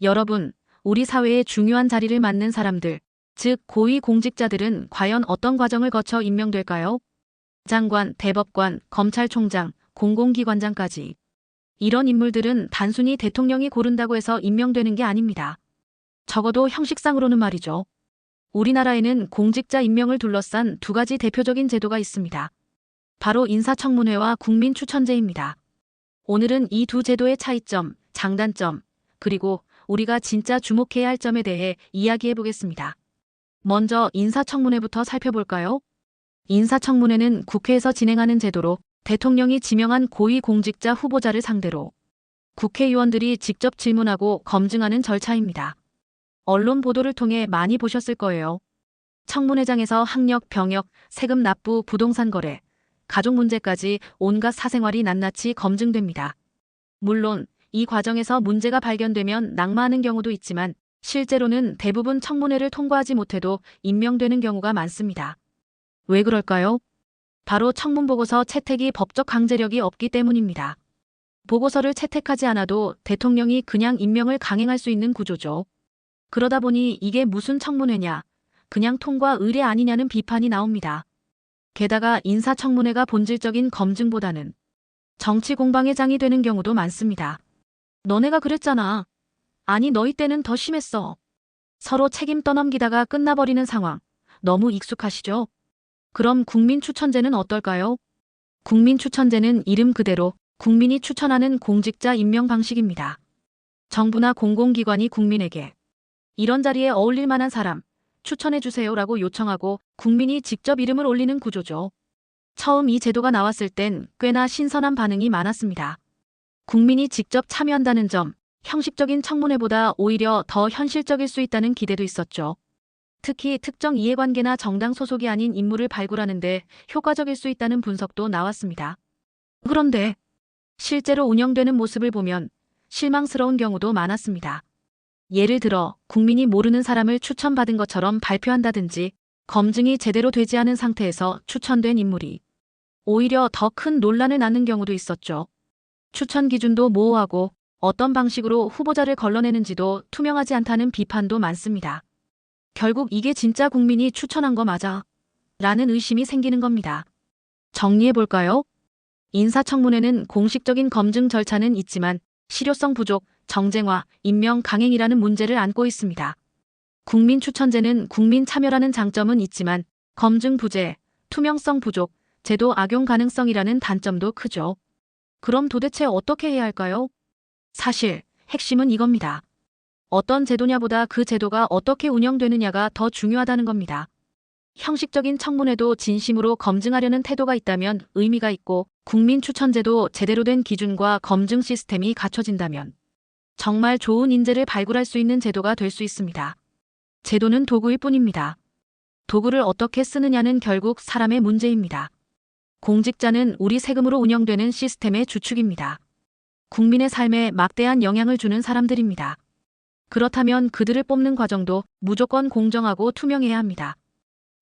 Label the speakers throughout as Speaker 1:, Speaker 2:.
Speaker 1: 여러분, 우리 사회의 중요한 자리를 맡는 사람들, 즉 고위 공직자들은 과연 어떤 과정을 거쳐 임명될까요? 장관, 대법관, 검찰총장, 공공기관장까지. 이런 인물들은 단순히 대통령이 고른다고 해서 임명되는 게 아닙니다. 적어도 형식상으로는 말이죠. 우리나라에는 공직자 임명을 둘러싼 두 가지 대표적인 제도가 있습니다. 바로 인사청문회와 국민추천제입니다. 오늘은 이 두 제도의 차이점, 장단점, 그리고 우리가 진짜 주목해야 할 점에 대해 이야기해 보겠습니다. 먼저 인사청문회부터 살펴볼까요? 인사청문회는 국회에서 진행하는 제도로 대통령이 지명한 고위공직자 후보자를 상대로 국회의원들이 직접 질문하고 검증하는 절차입니다. 언론 보도를 통해 많이 보셨을 거예요. 청문회장에서 학력, 병역, 세금 납부, 부동산 거래, 가족 문제까지 온갖 사생활이 낱낱이 검증됩니다. 물론 이 과정에서 문제가 발견되면 낙마하는 경우도 있지만 실제로는 대부분 청문회를 통과하지 못해도 임명되는 경우가 많습니다. 왜 그럴까요? 바로 청문보고서 채택이 법적 강제력이 없기 때문입니다. 보고서를 채택하지 않아도 대통령이 그냥 임명을 강행할 수 있는 구조죠. 그러다 보니 이게 무슨 청문회냐, 그냥 통과 의례 아니냐는 비판이 나옵니다. 게다가 인사청문회가 본질적인 검증보다는 정치 공방의 장이 되는 경우도 많습니다. 너네가 그랬잖아. 아니 너희 때는 더 심했어. 서로 책임 떠넘기다가 끝나버리는 상황. 너무 익숙하시죠? 그럼 국민추천제는 어떨까요? 국민추천제는 이름 그대로 국민이 추천하는 공직자 임명 방식입니다. 정부나 공공기관이 국민에게 이런 자리에 어울릴 만한 사람 추천해주세요라고 요청하고 국민이 직접 이름을 올리는 구조죠. 처음 이 제도가 나왔을 땐 꽤나 신선한 반응이 많았습니다. 국민이 직접 참여한다는 점, 형식적인 청문회보다 오히려 더 현실적일 수 있다는 기대도 있었죠. 특히 특정 이해관계나 정당 소속이 아닌 인물을 발굴하는 데 효과적일 수 있다는 분석도 나왔습니다. 그런데 실제로 운영되는 모습을 보면 실망스러운 경우도 많았습니다. 예를 들어 국민이 모르는 사람을 추천받은 것처럼 발표한다든지 검증이 제대로 되지 않은 상태에서 추천된 인물이 오히려 더 큰 논란을 낳는 경우도 있었죠. 추천 기준도 모호하고 어떤 방식으로 후보자를 걸러내는지도 투명하지 않다는 비판도 많습니다. 결국 이게 진짜 국민이 추천한 거 맞아? 라는 의심이 생기는 겁니다. 정리해볼까요? 인사청문회는 공식적인 검증 절차는 있지만 실효성 부족, 정쟁화, 임명 강행이라는 문제를 안고 있습니다. 국민추천제는 국민 참여라는 장점은 있지만 검증 부재, 투명성 부족, 제도 악용 가능성이라는 단점도 크죠. 그럼 도대체 어떻게 해야 할까요? 사실 핵심은 이겁니다. 어떤 제도냐보다 그 제도가 어떻게 운영되느냐가 더 중요하다는 겁니다. 형식적인 청문회도 진심으로 검증하려는 태도가 있다면 의미가 있고 국민추천제도 제대로 된 기준과 검증 시스템이 갖춰진다면 정말 좋은 인재를 발굴할 수 있는 제도가 될 수 있습니다. 제도는 도구일 뿐입니다. 도구를 어떻게 쓰느냐는 결국 사람의 문제입니다. 공직자는 우리 세금으로 운영되는 시스템의 주축입니다. 국민의 삶에 막대한 영향을 주는 사람들입니다. 그렇다면 그들을 뽑는 과정도 무조건 공정하고 투명해야 합니다.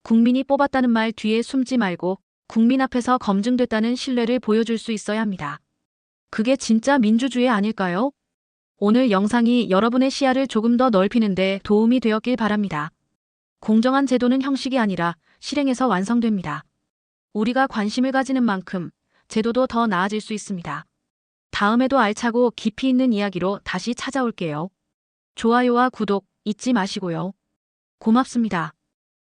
Speaker 1: 국민이 뽑았다는 말 뒤에 숨지 말고 국민 앞에서 검증됐다는 신뢰를 보여줄 수 있어야 합니다. 그게 진짜 민주주의 아닐까요? 오늘 영상이 여러분의 시야를 조금 더 넓히는데 도움이 되었길 바랍니다. 공정한 제도는 형식이 아니라 실행에서 완성됩니다. 우리가 관심을 가지는 만큼 제도도 더 나아질 수 있습니다. 다음에도 알차고 깊이 있는 이야기로 다시 찾아올게요. 좋아요와 구독 잊지 마시고요. 고맙습니다.